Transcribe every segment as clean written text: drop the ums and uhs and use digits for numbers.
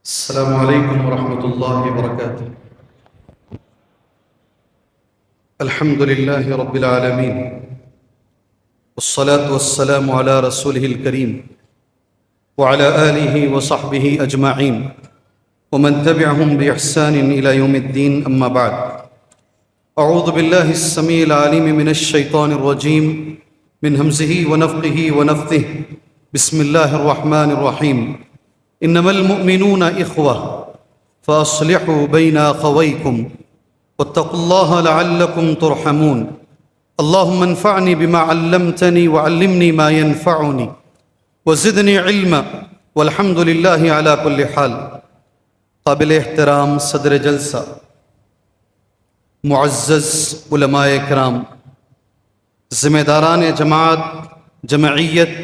السلام عليكم ورحمة الله وبركاته. الحمد لله رب العالمين، والصلاة والسلام على رسوله الكريم وعلى آله وصحبه أجمعين ومن تبعهم بإحسان إلى يوم الدين. أما بعد، أعوذ بالله السميع العليم من الشيطان الرجيم من همزه ونفخه ونفثه. بسم الله الرحمن الرحيم. انما المؤمنون اخوة فاصلحوا بين اخويكم واتقوا الله لعلكم ترحمون. اللهم انفعني بما علمتني وعلمني ما ينفعني وزدني علما والحمد لله على كل حال. قابل احترام صدر جلسہ، معزز علماء کرام، ذمہ داران جماعت جمعیت،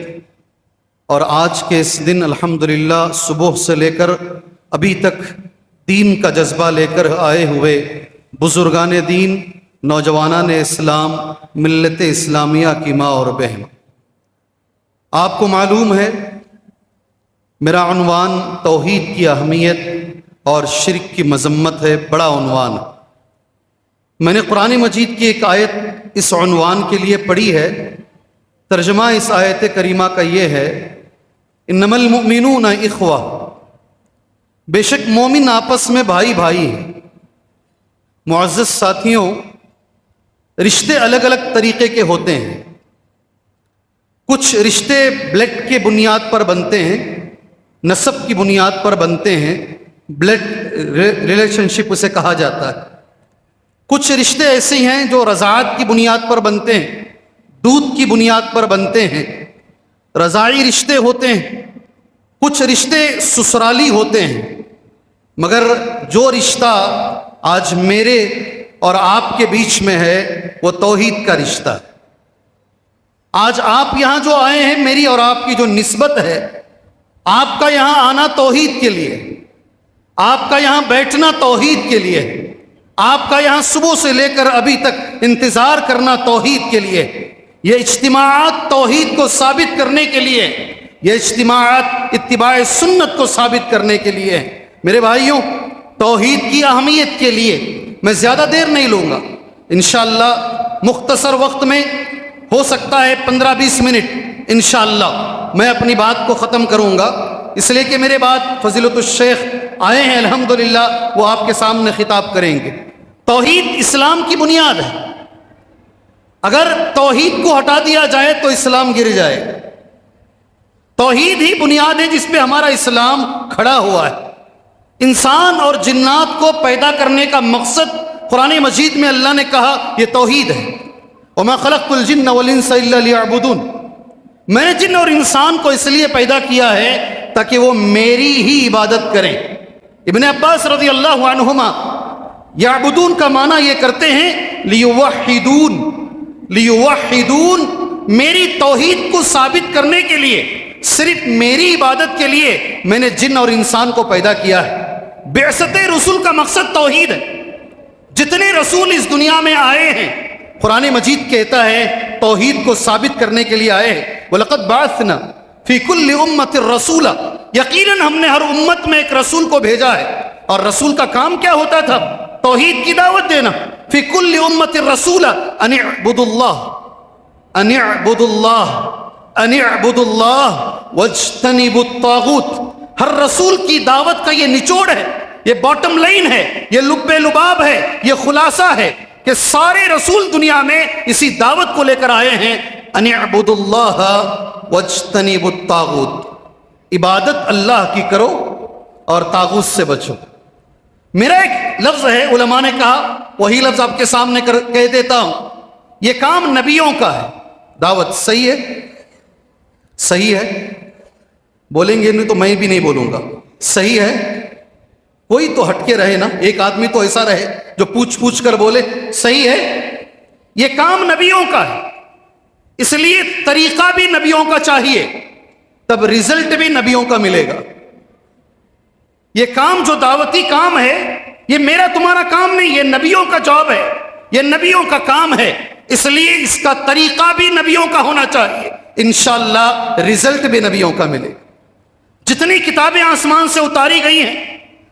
اور آج کے اس دن الحمدللہ صبح سے لے کر ابھی تک دین کا جذبہ لے کر آئے ہوئے بزرگان دین، نوجوانان اسلام، ملت اسلامیہ کی ماں اور بہن، آپ کو معلوم ہے میرا عنوان توحید کی اہمیت اور شرک کی مذمت ہے. بڑا عنوان ہے. میں نے قرآن مجید کی ایک آیت اس عنوان کے لیے پڑھی ہے. ترجمہ اس آیت کریمہ کا یہ ہے: انما المؤمنون اخوہ، بے شک مومن آپس میں بھائی بھائی ہیں. معزز ساتھیوں، رشتے الگ الگ طریقے کے ہوتے ہیں. کچھ رشتے بلڈ کے بنیاد پر بنتے ہیں، نسب کی بنیاد پر بنتے ہیں، بلڈ ریلیشن شپ اسے کہا جاتا ہے. کچھ رشتے ایسے ہیں جو رضاعت کی بنیاد پر بنتے ہیں، دودھ کی بنیاد پر بنتے ہیں، رضاعی رشتے ہوتے ہیں. کچھ رشتے سسرالی ہوتے ہیں. مگر جو رشتہ آج میرے اور آپ کے بیچ میں ہے وہ توحید کا رشتہ ہے. آج آپ یہاں جو آئے ہیں، میری اور آپ کی جو نسبت ہے، آپ کا یہاں آنا توحید کے لیے، آپ کا یہاں بیٹھنا توحید کے لیے، آپ کا یہاں صبح سے لے کر ابھی تک انتظار کرنا توحید کے لیے. یہ اجتماعات توحید کو ثابت کرنے کے لیے، یہ اجتماعات اتباع سنت کو ثابت کرنے کے لیے. میرے بھائیوں، توحید کی اہمیت کے لیے میں زیادہ دیر نہیں لوں گا. انشاءاللہ مختصر وقت میں، ہو سکتا ہے 15-20 منٹ، انشاءاللہ میں اپنی بات کو ختم کروں گا. اس لیے کہ میرے بعد فضیلت الشیخ آئے ہیں الحمدللہ، وہ آپ کے سامنے خطاب کریں گے. توحید اسلام کی بنیاد ہے. اگر توحید کو ہٹا دیا جائے تو اسلام گر جائے. توحید ہی بنیاد ہے جس پہ ہمارا اسلام کھڑا ہوا ہے. انسان اور جنات کو پیدا کرنے کا مقصد قرآن مجید میں اللہ نے کہا یہ توحید ہے. وَمَا خَلَقْتُ الْجِنَّ وَالْإِنسَ إِلَّا لِيَعْبُدُونَ. میں نے جن اور انسان کو اس لیے پیدا کیا ہے تاکہ وہ میری ہی عبادت کریں. ابن عباس رضی اللہ عنہما یعبدون کا معنی یہ کرتے ہیں لیوحدون. لیوحدون، میری توحید کو ثابت کرنے کے لیے، صرف میری عبادت کے لیے میں نے جن اور انسان کو پیدا کیا ہے. بعثت رسول کا مقصد توحید ہے. جتنے رسول اس دنیا میں آئے ہیں، قرآن مجید کہتا ہے توحید کو ثابت کرنے کے لیے آئے ہیں. وَلَقَدْ بَعَثْنَا فِي كُلِّ أُمَّةٍ رَسُولًا. یقیناً ہم نے ہر امت میں ایک رسول کو بھیجا ہے. اور رسول کا کام کیا ہوتا تھا؟ توحید کی دعوت دینا. فی کل امت الرسول ان اعبدوا اللہ، ان اعبدوا اللہ، ان اعبدوا اللہ واجتنبوا الطاغوت. ہر رسول کی دعوت کا یہ نچوڑ ہے، یہ باٹم لائن ہے، یہ لب لباب ہے، یہ خلاصہ ہے کہ سارے رسول دنیا میں اسی دعوت کو لے کر آئے ہیں. ان اعبدوا اللہ واجتنبوا الطاغوت. عبادت اللہ کی کرو اور طاغوت سے بچو. میرا ایک لفظ ہے، علماء نے کہا، وہی لفظ آپ کے سامنے کہہ دیتا ہوں. یہ کام نبیوں کا ہے. دعوت صحیح ہے؟ صحیح ہے؟ بولیں گے نہیں تو میں بھی نہیں بولوں گا. صحیح ہے؟ کوئی تو ہٹ کے رہے نا. ایک آدمی تو ایسا رہے جو پوچھ کر بولے صحیح ہے. یہ کام نبیوں کا ہے، اس لیے طریقہ بھی نبیوں کا چاہیے، تب رزلٹ بھی نبیوں کا ملے گا. یہ کام جو دعوتی کام ہے، یہ میرا تمہارا کام نہیں، یہ نبیوں کا جاب ہے، یہ نبیوں کا کام ہے. اس لیے اس کا طریقہ بھی نبیوں کا ہونا چاہیے. انشاءاللہ رزلٹ بھی نبیوں کا ملے. جتنی کتابیں آسمان سے اتاری گئی ہیں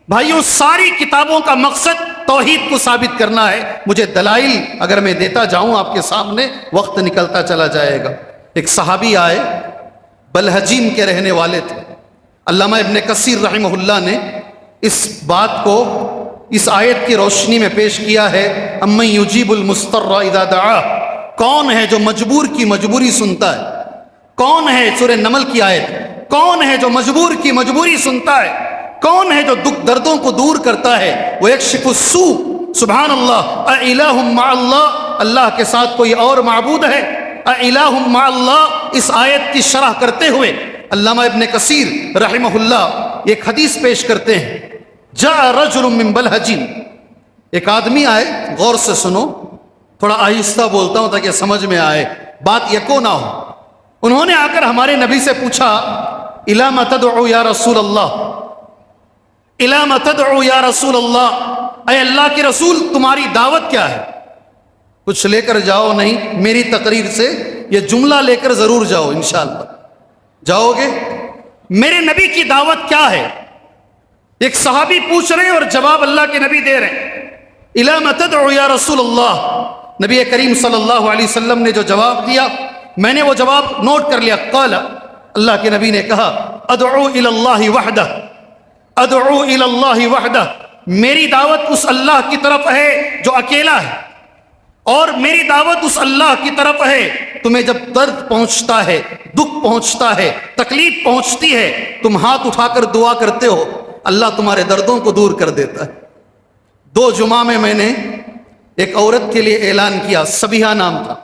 بھائیوں، ساری کتابوں کا مقصد توحید کو ثابت کرنا ہے۔ مجھے دلائل اگر میں دیتا جاؤں آپ کے سامنے، وقت نکلتا چلا جائے گا۔ ایک صحابی آئے، بلحجیم کے رہنے والے تھے۔ علامہ ابن کثیر رحمہ اللہ نے اس بات کو اس آیت کی روشنی میں پیش کیا ہے، امن یجیب المضطر اذا دعا، کون ہے جو مجبور کی مجبوری سنتا ہے؟ کون ہے، سورہ نمل کی آیت، کون ہے جو مجبور کی مجبوری سنتا ہے؟ کون ہے جو دکھ دردوں کو دور کرتا ہے؟ وہ یکشف السوء، سبحان اللہ، اِلٰہ مع اللہ، اللہ کے ساتھ کوئی اور معبود ہے؟ اِلٰہ مع اللہ، اس آیت کی شرح کرتے ہوئے علامہ ابن کثیر رحمہ اللہ ایک حدیث پیش کرتے ہیں، جاء رجل من بلحجیم، ایک آدمی آئے، غور سے سنو، تھوڑا آہستہ بولتا ہوں تاکہ سمجھ میں آئے، بات یکو نہ ہو۔ انہوں نے آ کر ہمارے نبی سے پوچھا، اِلیٰ مَا تَدْعُو یا رسول اللہ، اِلیٰ مَا تَدْعُو یا رسول اللہ، اے اللہ کے رسول تمہاری دعوت کیا ہے؟ کچھ لے کر جاؤ نہیں، میری تقریر سے یہ جملہ لے کر ضرور جاؤ، انشاءاللہ جاؤ گے؟ میرے نبی کی دعوت کیا ہے؟ ایک صحابی پوچھ رہے ہیں اور جواب اللہ کے نبی دے رہے ہیں، اِلیٰ مَا تَدْعُو یا رسول اللہ۔ نبی کریم صلی اللہ علیہ وسلم نے جو جواب دیا، میں نے وہ جواب نوٹ کر لیا۔ قال، اللہ کے نبی نے کہا، ادعو الی اللہ وحدہ، ادعو الی اللہ وحدہ، میری دعوت اس اللہ کی طرف ہے جو اکیلا ہے، اور میری دعوت اس اللہ کی طرف ہے، تمہیں جب درد پہنچتا ہے، دکھ پہنچتا ہے، تکلیف پہنچتی ہے، تم ہاتھ اٹھا کر دعا کرتے ہو، اللہ تمہارے دردوں کو دور کر دیتا ہے۔ 2 جمعہ میں نے ایک عورت کے لیے اعلان کیا، سبیحہ نام تھا،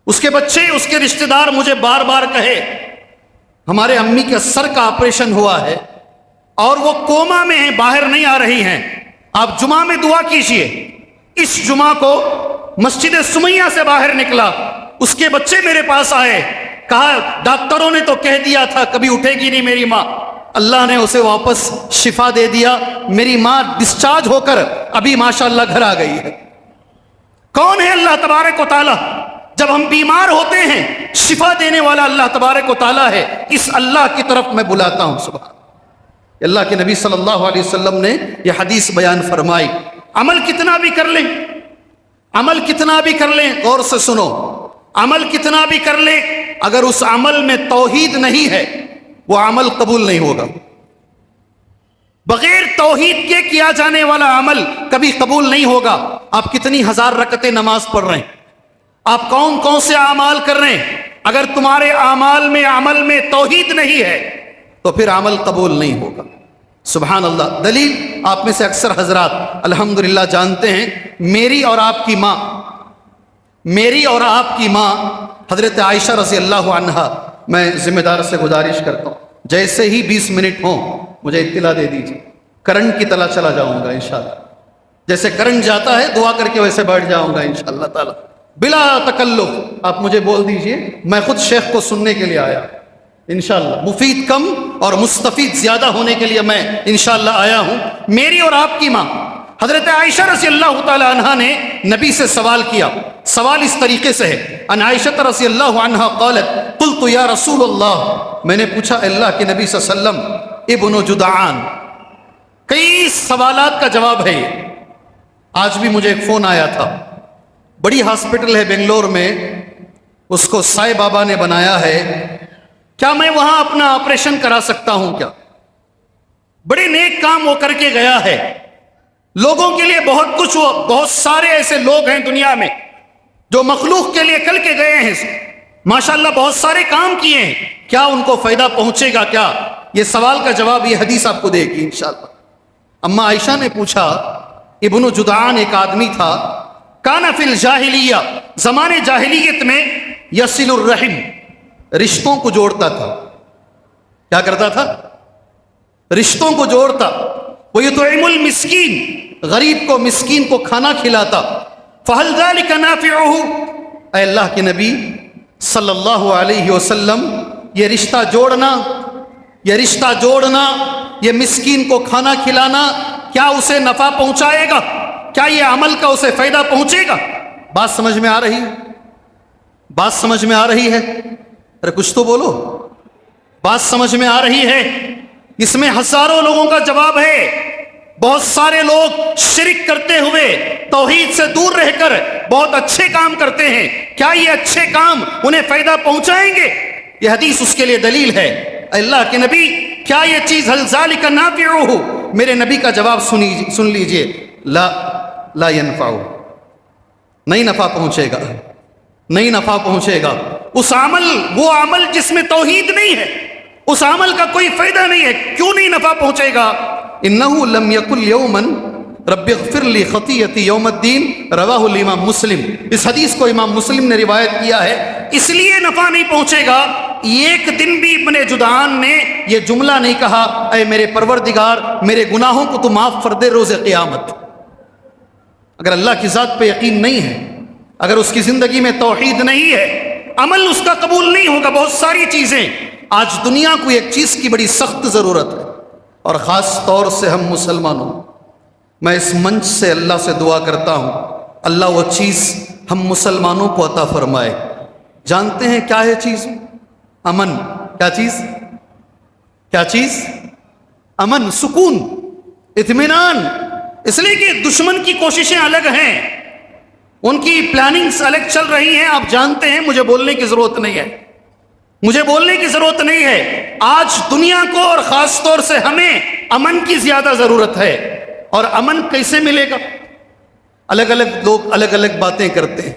اس کے بچے، اس کے رشتہ دار مجھے بار بار کہے ہمارے امی کے سر کا آپریشن ہوا ہے اور وہ کوما میں ہیں، باہر نہیں آ رہی ہیں، آپ جمعہ میں دعا کیجئے۔ اس جمعہ کو مسجد سمیہ سے باہر نکلا، اس کے بچے میرے پاس آئے، کہا ڈاکٹروں نے تو کہہ دیا تھا کبھی اٹھے گی نہیں میری ماں، اللہ نے اسے واپس شفا دے دیا، میری ماں ڈسچارج ہو کر ابھی ماشاءاللہ گھر آ گئی ہے۔ کون ہے اللہ تبارک و تعالی؟ جب ہم بیمار ہوتے ہیں شفا دینے والا اللہ تبارک و تعالی ہے، اس اللہ کی طرف میں بلاتا ہوں۔ سبحان اللہ کے نبی صلی اللہ علیہ وسلم نے یہ حدیث بیان فرمائی۔ عمل کتنا بھی کر لیں، عمل کتنا بھی کر لیں، غور سے سنو، عمل کتنا بھی کر لیں، اگر اس عمل میں توحید نہیں ہے وہ عمل قبول نہیں ہوگا۔ بغیر توحید کے کیا جانے والا عمل کبھی قبول نہیں ہوگا۔ آپ کتنی ہزار رکعتیں نماز پڑھ رہے ہیں، آپ کون کون سے اعمال کر رہے ہیں، اگر تمہارے اعمال میں عمل میں توحید نہیں ہے تو پھر عمل قبول نہیں ہوگا۔ سبحان اللہ۔ دلیل آپ میں سے اکثر حضرات الحمدللہ جانتے ہیں، میری اور آپ کی ماں، میری اور آپ کی ماں حضرت عائشہ رضی اللہ عنہا، میں ذمہ دار سے گزارش کرتا ہوں جیسے ہی 20 منٹ ہوں مجھے اطلاع دے دیجیے، کرنٹ کی طرح چلا جاؤں گا انشاءاللہ، جیسے کرنٹ جاتا ہے دعا کر کے ویسے بیٹھ جاؤں گا انشاءاللہ تعالی بلا تکلف۔ آپ مجھے بول دیجئے، میں خود شیخ کو سننے کے لیے آیا انشاءاللہ، مفید کم اور مستفید زیادہ ہونے کے لیے میں انشاءاللہ آیا ہوں۔ میری اور آپ کی ماں حضرت عائشہ رضی اللہ تعالی عنہا نے نبی سے سوال کیا، سوال اس طریقے سے ہے، ان عائشہ رضی اللہ عنہا قالت قلت یا رسول اللہ، میں نے پوچھا اللہ کے نبی صلی اللہ علیہ وسلم، ابن جدعان، کئی سوالات کا جواب ہے یہ۔ آج بھی مجھے ایک فون آیا تھا، بڑی ہاسپٹل ہے بنگلور میں، اس کو سائے بابا نے بنایا ہے، کیا میں وہاں اپنا آپریشن کرا سکتا ہوں کیا؟ بڑے نیک کام وہ کر کے گیا ہے، لوگوں کے لیے بہت کچھ، وہ بہت سارے ایسے لوگ ہیں دنیا میں جو مخلوق کے لیے کل کے گئے ہیں، ماشاءاللہ بہت سارے کام کیے ہیں، کیا ان کو فائدہ پہنچے گا کیا؟ یہ سوال کا جواب یہ حدیث آپ کو دے گی انشاءاللہ۔ اما عائشہ نے پوچھا، ابن جدعان ایک آدمی تھا، کان فی الجاہلیہ، زمانے جاہلیت میں، یصل الرحم، رشتوں کو جوڑتا تھا۔ کیا کرتا تھا؟ رشتوں کو جوڑتا۔ وَيُطْعِمُ الْمِسْكِينَ، غریب کو، مسکین کو کھانا کھلاتا۔ فَهَلْ ذَلِكَ نَافِعُهُ، اے اللہ کے نبی صلی اللہ علیہ وسلم، یہ رشتہ جوڑنا، یہ رشتہ جوڑنا، یہ مسکین کو کھانا کھلانا، کیا اسے نفع پہنچائے گا؟ کیا یہ عمل کا اسے فائدہ پہنچے گا؟ بات سمجھ میں آ رہی ہے؟ بات سمجھ میں آ رہی ہے؟ ارے کچھ تو بولو، بات سمجھ میں آ رہی ہے؟ اس میں ہزاروں لوگوں کا جواب ہے۔ بہت سارے لوگ شرک کرتے ہوئے توحید سے دور رہ کر بہت اچھے کام کرتے ہیں، کیا یہ اچھے کام انہیں فائدہ پہنچائیں گے؟ یہ حدیث اس کے لیے دلیل ہے۔ اللہ کے نبی، کیا یہ چیز حل ذالک نافعہ؟ میرے نبی کا جواب سن لیجئے، لا ینفع، نہیں نفع پہنچے گا، نہیں نفع پہنچے گا۔ اس عمل، وہ عمل جس میں توحید نہیں ہے، اس عمل کا کوئی فائدہ نہیں ہے۔ کیوں نہیں نفع پہنچے گا؟ انہ لم یقل یوما رب اغفر لی خطیئتی یوم الدین، رواہ الامام مسلم۔ اس حدیث کو امام مسلم نے روایت کیا ہے، اس لیے نفع نہیں پہنچے گا۔ ایک دن بھی ابن جدعان نے یہ جملہ نہیں کہا، اے میرے پروردگار میرے گناہوں کو تو معاف کر دے روز قیامت۔ اگر اللہ کی ذات پہ یقین نہیں ہے، اگر اس کی زندگی میں توحید نہیں ہے، عمل اس کا قبول نہیں ہوگا۔ بہت ساری چیزیں، آج دنیا کو ایک چیز کی بڑی سخت ضرورت ہے، اور خاص طور سے ہم مسلمانوں، میں اس منچ سے اللہ سے دعا کرتا ہوں اللہ وہ چیز ہم مسلمانوں کو عطا فرمائے۔ جانتے ہیں کیا ہے چیز؟ امن۔ کیا چیز؟ کیا چیز؟ امن، سکون، اطمینان۔ اس لیے کہ دشمن کی کوششیں الگ ہیں، ان کی پلاننگز الگ چل رہی ہیں، آپ جانتے ہیں، مجھے بولنے کی ضرورت نہیں ہے، مجھے بولنے کی ضرورت نہیں ہے۔ آج دنیا کو اور خاص طور سے ہمیں امن کی زیادہ ضرورت ہے۔ اور امن کیسے ملے گا؟ الگ الگ لوگ الگ الگ باتیں کرتے ہیں،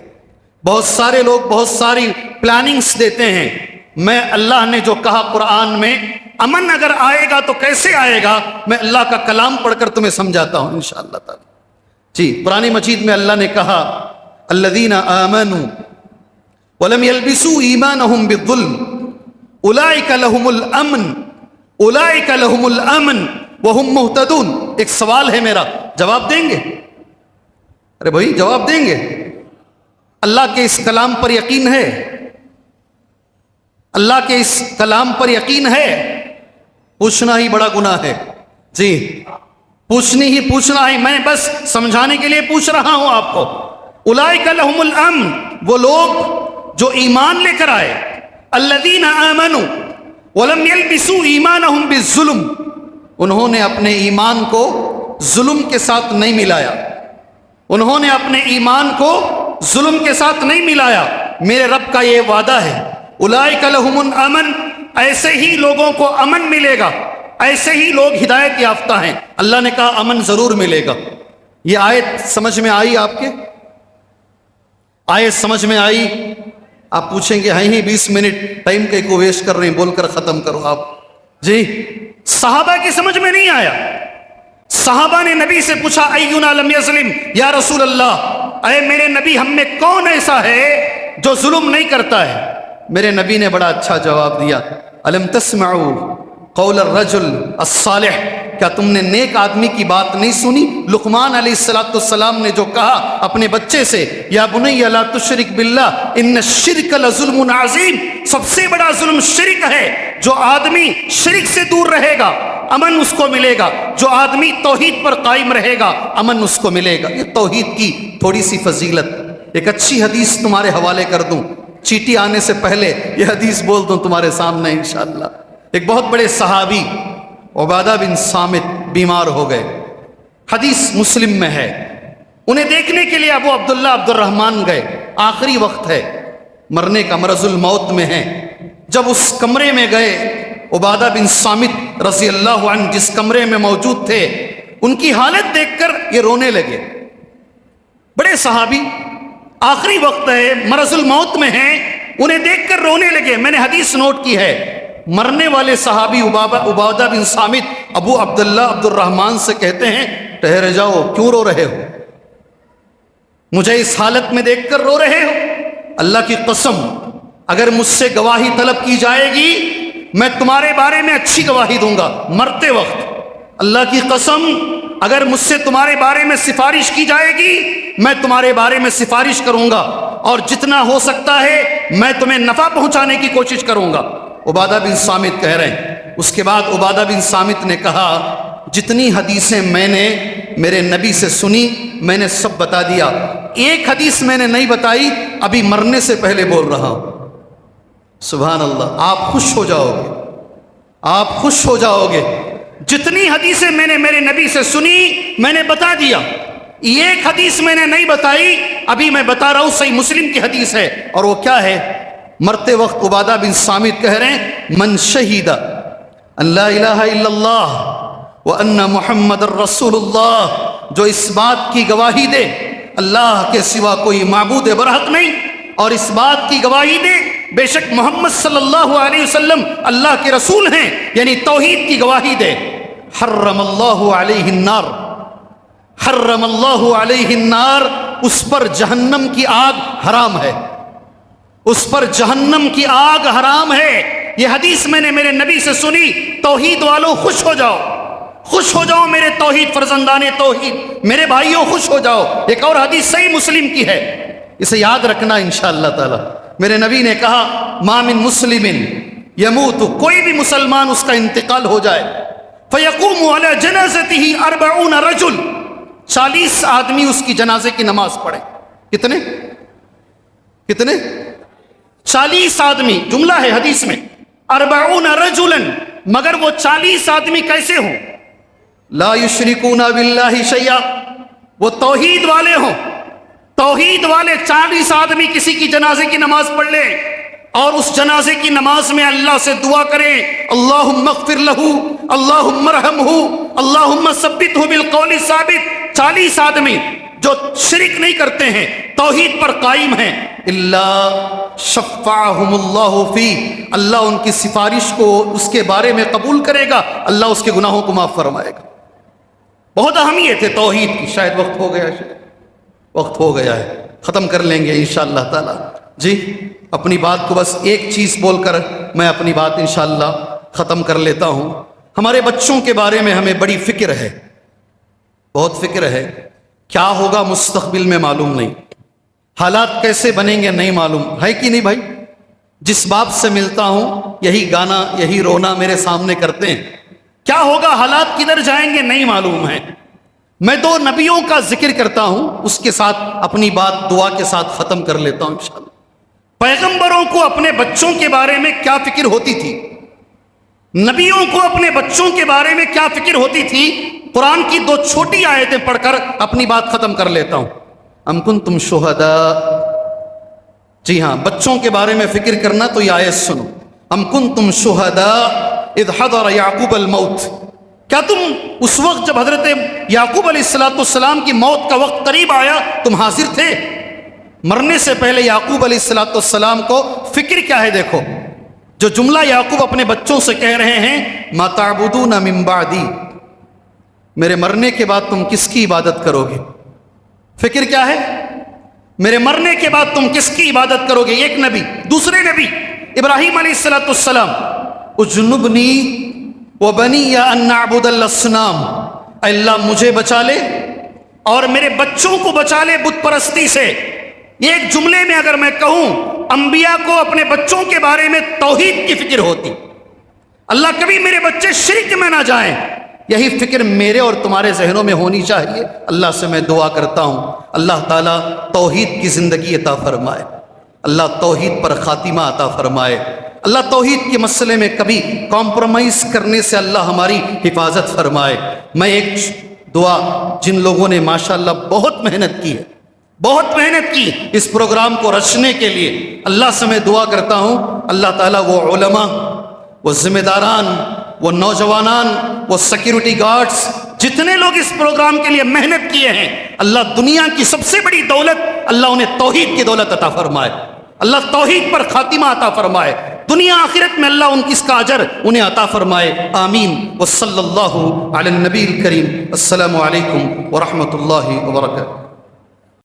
بہت سارے لوگ بہت ساری پلاننگز دیتے ہیں۔ میں اللہ نے جو کہا قرآن میں، امن اگر آئے گا تو کیسے آئے گا، میں اللہ کا کلام پڑھ کر تمہیں سمجھاتا ہوں انشاءاللہ تعالی۔ جی، قرآن مجید میں اللہ نے کہا الذین آمنوا ولم يلبسوا ایمانہم بالظلم اولئک لہم الامن، اولئک لہم الامن وہم مہتدون۔ ایک سوال ہے میرا، جواب دیں گے؟ ارے بھائی جواب دیں گے؟ اللہ کے اس کلام پر یقین ہے؟ اللہ کے اس کلام پر یقین ہے؟ پوچھنا ہی بڑا گناہ ہے۔ جی، پوچھنا ہے، میں بس سمجھانے کے لیے پوچھ رہا ہوں آپ کو۔ اولئک لہم الامن، وہ لوگ جو ایمان لے کر آئے، الذین آمنوا ولم یلبسوا ایمانہم بالظلم، انہوں نے اپنے ایمان کو ظلم کے ساتھ نہیں ملایا، انہوں نے اپنے ایمان کو ظلم کے ساتھ نہیں ملایا۔ میرے رب کا یہ وعدہ ہے، اولئک لہم الامن، ایسے ہی لوگوں کو امن ملے گا، ایسے ہی لوگ ہدایت یافتہ ہیں۔ اللہ نے کہا امن ضرور ملے گا۔ یہ آیت سمجھ میں آئی آپ کے؟ آیت سمجھ میں آئی؟ آپ پوچھیں گے ہاں ہی 20 منٹ ٹائم کے کو ویسٹ کر رہے ہیں، بول کر ختم کرو آپ۔ جی، صحابہ کی سمجھ میں نہیں آیا۔ صحابہ نے نبی سے پوچھا اینا لم یظلم یا رسول اللہ، اے میرے نبی ہم میں کون ایسا ہے جو ظلم نہیں کرتا ہے؟ میرے نبی نے بڑا اچھا جواب دیا، الم تسمعوا قول الرجل الصالح، کیا تم نے نیک آدمی کی بات نہیں سنی؟ لقمان علیہ السلام نے جو کہا اپنے بچے سے، یا بنی لا تشرک باللہ ان الشرک لظلم عظیم، سب سے بڑا ظلم شرک ہے۔ جو آدمی شرک سے دور رہے گا امن اس کو ملے گا، جو آدمی توحید پر قائم رہے گا امن اس کو ملے گا۔ یہ توحید کی تھوڑی سی فضیلت، ایک اچھی حدیث تمہارے حوالے کر دوں، چیٹی آنے سے پہلے یہ حدیث بول دوں تمہارے سامنے انشاءاللہ۔ ایک بہت بڑے صحابی عبادہ بن صامت بیمار ہو گئے، حدیث مسلم میں ہے۔ انہیں دیکھنے کے لیے ابو عبداللہ عبد الرحمن گئے، آخری وقت ہے، مرنے کا مرض الموت میں ہے۔ جب اس کمرے میں گئے، عبادہ بن صامت رضی اللہ عنہ جس کمرے میں موجود تھے، ان کی حالت دیکھ کر یہ رونے لگے۔ بڑے صحابی، آخری وقت ہے، مرض الموت میں ہیں، انہیں دیکھ کر رونے لگے۔ میں نے حدیث نوٹ کی ہے، مرنے والے صحابی عبادہ بن صامت ابو عبداللہ عبد الرحمن سے کہتے ہیں ٹھہر جاؤ، کیوں رو رہے ہو؟ مجھے اس حالت میں دیکھ کر رو رہے ہو؟ اللہ کی قسم اگر مجھ سے گواہی طلب کی جائے گی میں تمہارے بارے میں اچھی گواہی دوں گا مرتے وقت۔ اللہ کی قسم اگر مجھ سے تمہارے بارے میں سفارش کی جائے گی میں تمہارے بارے میں سفارش کروں گا، اور جتنا ہو سکتا ہے میں تمہیں نفع پہنچانے کی کوشش کروں گا۔ عبادہ بن صامت کہہ رہے ہیں۔ اس کے بعد عبادہ بن صامت نے کہا جتنی حدیثیں میں نے میرے نبی سے سنی میں نے سب بتا دیا، ایک حدیث میں نے نہیں بتائی، ابھی مرنے سے پہلے بول رہا ہوں۔ سبحان اللہ، آپ خوش ہو جاؤ گے، آپ خوش ہو جاؤ گے. جتنی حدیثیں میں نے میرے نبی سے سنی میں نے بتا دیا. ایک حدیث میں نے نہیں بتائی، ابھی میں بتا رہا ہوں، صحیح مسلم کی حدیث ہے. اور وہ کیا ہے؟ مرتے وقت عبادہ بن صامت کہہ رہے ہیں، من شہید ان لا الہ الا اللہ وان محمد الرسول اللہ، جو اس بات کی گواہی دے اللہ کے سوا کوئی معبود برحق نہیں، اور اس بات کی گواہی دے بے شک محمد صلی اللہ علیہ وسلم اللہ کے رسول ہیں، یعنی توحید کی گواہی دے، حرم اللہ علیہ النار، حرم اللہ علیہ النار، اس پر جہنم کی آگ حرام ہے، اس پر جہنم کی آگ حرام ہے. یہ حدیث میں نے میرے نبی سے سنی. توحید والوں خوش ہو جاؤ، خوش ہو جاؤ میرے توحید فرزندان توحید، میرے بھائیوں خوش ہو جاؤ. ایک اور حدیث صحیح مسلم کی ہے، اسے یاد رکھنا انشاءاللہ تعالی. میرے نبی نے کہا، ما من مسلم یموت، کوئی بھی مسلمان اس کا انتقال ہو جائے، فیقوم علی جنازتہ 40 رجل، 40 آدمی اس کی جنازے کی نماز پڑھے. کتنے 40 آدمی، جملہ ہے حدیث میں، 40 رجلا، مگر وہ 40 آدمی کیسے ہوں؟ لا یشرکون باللہ شیئا، وہ توحید والے ہوں. توحید والے 40 آدمی کسی کی جنازے کی نماز پڑھ لیں اور اس جنازے کی نماز میں اللہ سے دعا کریں، اللہم اغفر لہ، اللہم ارحمہ، اللہم ثبتہ بالقول الثابت. 40 آدمی جو شرک نہیں کرتے ہیں، توحید پر قائم ہیں، اللہ شفعہم اللہ فی، اللہ ان کی سفارش کو اس کے بارے میں قبول کرے گا، اللہ اس کے گناہوں کو معاف فرمائے گا. بہت اہمیت ہے توحید کی. شاید وقت ہو گیا ہے، وقت ہو گیا ہے، ختم کر لیں گے انشاءاللہ تعالی. جی اپنی بات کو بس ایک چیز بول کر میں اپنی بات انشاءاللہ ختم کر لیتا ہوں. ہمارے بچوں کے بارے میں ہمیں بڑی فکر ہے، بہت فکر ہے. کیا ہوگا مستقبل میں معلوم نہیں، حالات کیسے بنیں گے نہیں معلوم ہے کہ نہیں بھائی؟ جس باپ سے ملتا ہوں یہی گانا، یہی رونا میرے سامنے کرتے ہیں. کیا ہوگا، حالات کدھر جائیں گے نہیں معلوم ہے. میں 2 نبیوں کا ذکر کرتا ہوں، اس کے ساتھ اپنی بات دعا کے ساتھ ختم کر لیتا ہوں انشاءاللہ. پیغمبروں کو اپنے بچوں کے بارے میں کیا فکر ہوتی تھی؟ نبیوں کو اپنے بچوں کے بارے میں کیا فکر ہوتی تھی؟ قرآن کی 2 چھوٹی آیتیں پڑھ کر اپنی بات ختم کر لیتا ہوں. ام کنتم شہداء، جی ہاں، بچوں کے بارے میں فکر کرنا تو یہ آیت سنو. ام کنتم شہداء اذ حضر یعقوب الموت، کیا تم اس وقت جب حضرت یعقوب علیہ السلام کی موت کا وقت قریب آیا تم حاضر تھے؟ مرنے سے پہلے یعقوب علیہ السلام کو فکر کیا ہے؟ دیکھو جو جملہ یعقوب اپنے بچوں سے کہہ رہے ہیں، ما تعبدون من بعدی، میرے مرنے کے بعد تم کس کی عبادت کرو گے؟ فکر کیا ہے؟ میرے مرنے کے بعد تم کس کی عبادت کرو گے؟ ایک نبی. دوسرے نبی ابراہیم علیہ السلام، اجنبنی وبنی ان نعبد الاصنام، اے اللہ مجھے بچا لے اور میرے بچوں کو بچا لے بت پرستی سے. ایک جملے میں اگر میں کہوں، انبیاء کو اپنے بچوں کے بارے میں توحید کی فکر ہوتی. اللہ کبھی میرے بچے شرک میں نہ جائیں، یہی فکر میرے اور تمہارے ذہنوں میں ہونی چاہیے. اللہ سے میں دعا کرتا ہوں اللہ تعالیٰ توحید کی زندگی عطا فرمائے، اللہ توحید پر خاتمہ عطا فرمائے. اللہ توحید کے مسئلے میں کبھی کمپرومائز کرنے سے اللہ ہماری حفاظت فرمائے. میں ایک دعا، جن لوگوں نے ماشاءاللہ بہت محنت کی ہے، بہت محنت کی اس پروگرام کو رچنے کے لیے، اللہ سے میں دعا کرتا ہوں اللہ تعالیٰ وہ علماء، وہ ذمہ داران، وہ نوجوانان، وہ سیکیورٹی گارڈز، جتنے لوگ اس پروگرام کے لیے محنت کیے ہیں، اللہ دنیا کی سب سے بڑی دولت اللہ انہیں توحید کی دولت عطا فرمائے. اللہ توحید پر خاتمہ عطا فرمائے، دنیا آخرت میں اللہ ان کی اس کا اجر انہیں عطا فرمائے. آمین. وصلی اللہ علی النبی الکریم. السلام علیکم ورحمۃ اللہ وبرکاتہ.